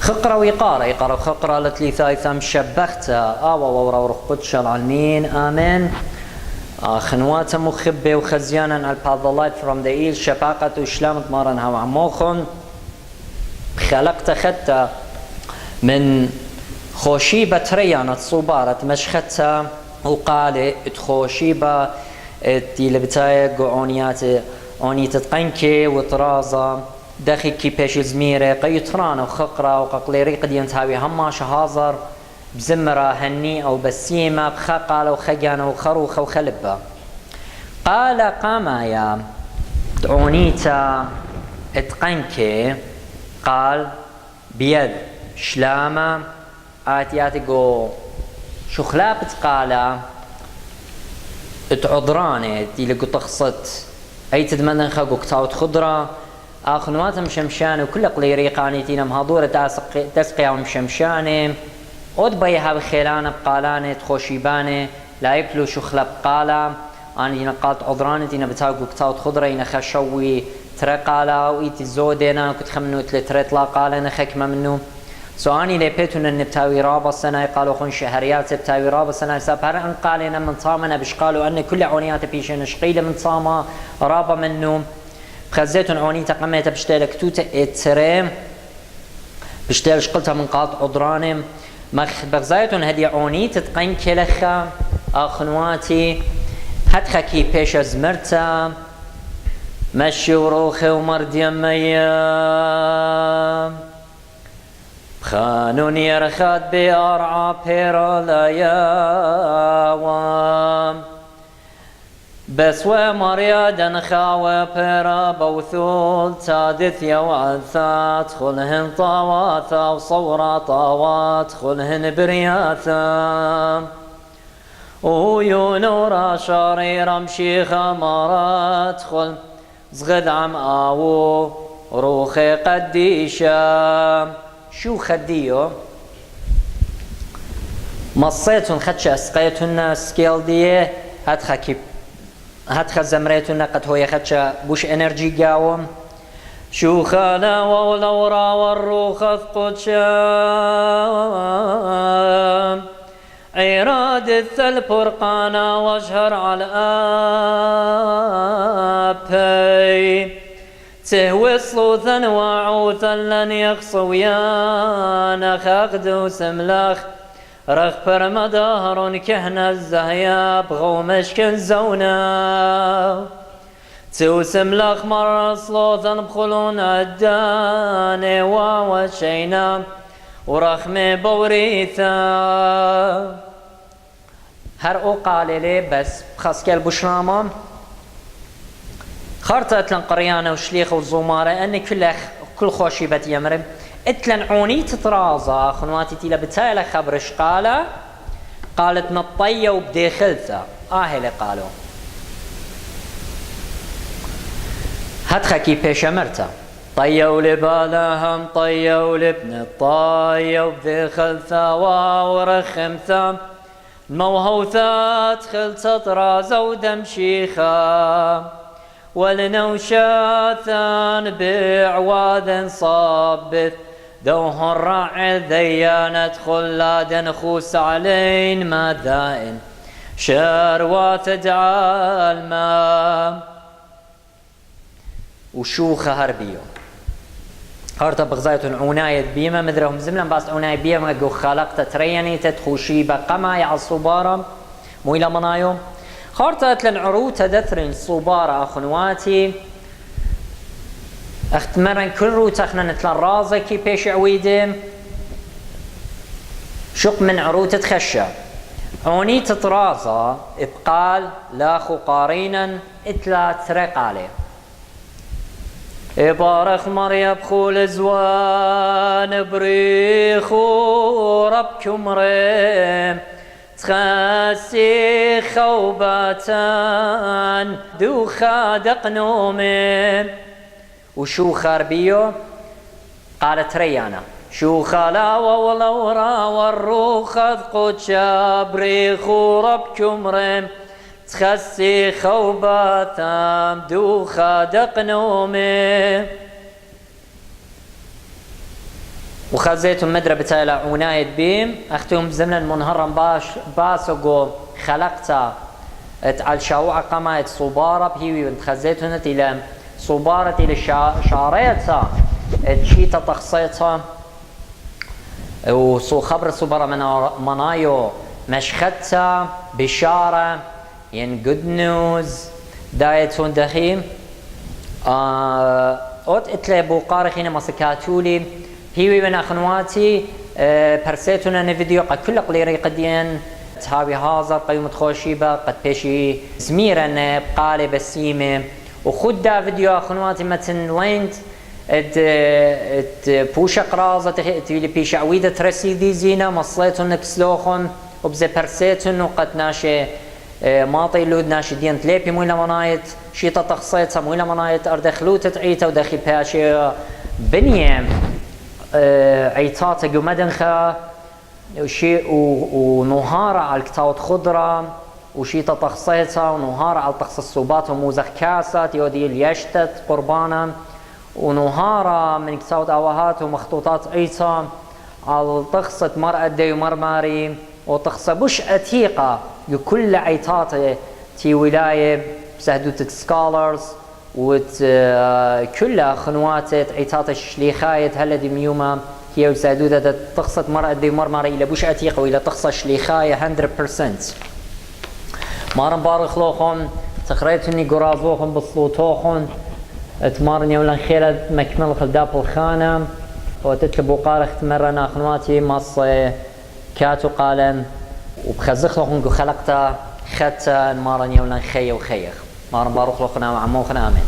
خقرة ويقارة يقرأ خقرة لتلي ثايثة مشبختة وورا ورخبتش العلمين آمين خنوات مخبة وخزيانا على الباضلات from the east شباقة وشلامت مارنها وعموخن خلقت خدت من خوشيبة تريانة صوبارة مشختها وقال تخوشيبة تي لبتايق وعونيات أوني تتقنكي وطرازة داخل كي بيش زميرة قيطرانة وخقرة وققليري قد ينتهاوي هما شهازر بزمرة هني أو بسيمة بخقالة وخجانة وخروخة وخلبة قال قامايا دعونيتا اتقنكي قال بيد شلامة آتياتي قو شخلابت قال اتعضراني دي لقو تخصت أي تدمدن خاقو كتاوت خضرة آخنوات مشمشان وكل قليري قانيتين مهضورة تسقيا ومشمشاني أود بيها بخيلانة بقالانة تخوشيبانة لا يبلو شخلة بقالة أنا دينا قالت عضرانة دينا بتاقو كتاوت خضرة دينا خشوي ترقالة وإيتي زودينا كنت خمنو تلتريت لا قالة نخكمة منو سواني لبيتون ان بتاوي رابا السنة قالوا خون شهريات بتاوي رابا السنة سابهر ان قالنا من صامنا بش قالوا ان كل عونيات بيشن شقيلة من صامة رابا منو بخزيتون عونيتا قميتا بشتالك توتا اتسريم بشتال شقلتها من قاط عضراني بغزايتون هدي عونيتا تقين كلخا اخنواتي هتخا كي بيشا زمرتا مشي وروخي ومرديم ميام خانون يرخد بأرعى بيرالايا بس ومريادا خاوى بيرا بوثول تادث يوعثات خلهن طاواثا وصورا طاوات خلهن برياثا ويونورا شريرا مشيخا مرات خل زغد عم آوو روخي قديشا شو خديو مصيتون خدش اسقيتون سكيل ديه هاتخا زمريتون قد هو يخدش بوش انرجي قاوم شو خالا ولورا والروخ قدشا عراد الثلبرقانا واشهر على ابي تهوي صلوثا وعوثا لن يخصويان خاقدو سملاخ رغبر مدهر كهنا الزهياب غومش كنزونا تو سملاخ مر صلوثا بخلون عداني وشينا ورخمي بوريثا هر او قال لي بس بخسكال بشرامة خارطة لن قريانة وشليخ وزومارة أني كل خوشي بت يمرم اتلن عوني تطرازة خنواتي تيلا بتايلة خبرش قالت نطية وبدي خلثة اللي قالوا هتخا كي بيش مرتا طية ولبالهم طية ولبن الطية وبدي خلثة ورخمثة الموهوثات خلصة طرازة ودمشيخة ولنوشاثان بعواد صابت دوه الراعي ذيانة خلاد خوس علين ماذائن شروات دعا الماء وشوخة هربيو هارتا بغزايتون عناية بيما مدرهم زملا باس عناية بيما قو خلقت تريني تدخوشي بقما يعصوبارا مو إلى منايو خارطة لنعروت دثرن صوبارة أخنواتي اختمرن كل روت اخنا نتلن رازكي بيش عويدم شق من عروت تخشى عوني تطرازة ابقال لاخو قارينا اتلا ترقالي ابارخ مريب خول زوان بريخو ربكم ريم تخاسي خوباتان دوخا دقنومي وشو خاربيو قالت ريانا شو خلا ولورا والروخ قدشا بريخو ربكم ريم تخسي خوباتان دوخا دقنومي وخزيتهم مدرة بتاعي عناية بيم أختهم زمن منهرم باسقو خلقتا على شاوع قمايت صبارة بهيوي خزيتهم إلى صبارة إلى شاريتها تشيتا تخصيتها وصو خبر صبارة منايو مشختها بشارة ين good news دايتون دخيم اوت اتلي بوقار خينا مسكاتولي هيوي من اخنواتي برسيتونا نفيديو قد كل قليري قدين تهاوي هازر قيمة خوشيبة قد بيشي زميرا بقالي بسيمة وخد دا فيديو اخنواتي متن لينت بوشا قرازة تيلي بيش عويدة ترسي دي زينة مصليتون كسلوخن وبزي برسيتون وقد ناشي ماطي لود ناشي دين تليبي مويلا منايت شيطة تخصيتها مويلا منايت أردخلوت تعيتا ودخي باشي بنيام عيطات قمدنخا وشي ونهارة على الكتاوت خضرة وشيطة تخصيتها ونهارة على تخص الصوبات وموزخ كاسات يودي اليشتت قربانا ونهارة من كتاوت أواهات ومخطوطات عيسى على تخصة مرأة دي ومرماري وتخصة بش أتيقة يكل عيطات تي ولاية بسهدوت سكولرز وكل خنوات عيطات الشليخاية هلا دي ميوما هي بسهدوت تخصة مرأة دي ومرماري إلى بش أتيقة وإلى تخصة شليخاية 100%. مارن بارخ لوخن تخريتني قرازوخن بصلوتوخن تمارن يولا خيلة مكمل خلداب الخانة وتتلبو قارخ تمرنا خنواتي مص كاتو قالن وبخزخ لوخن خلقتا ختا مارن يولا خي وخيخ مارن باروخ لوخنا وعموخنا آمين.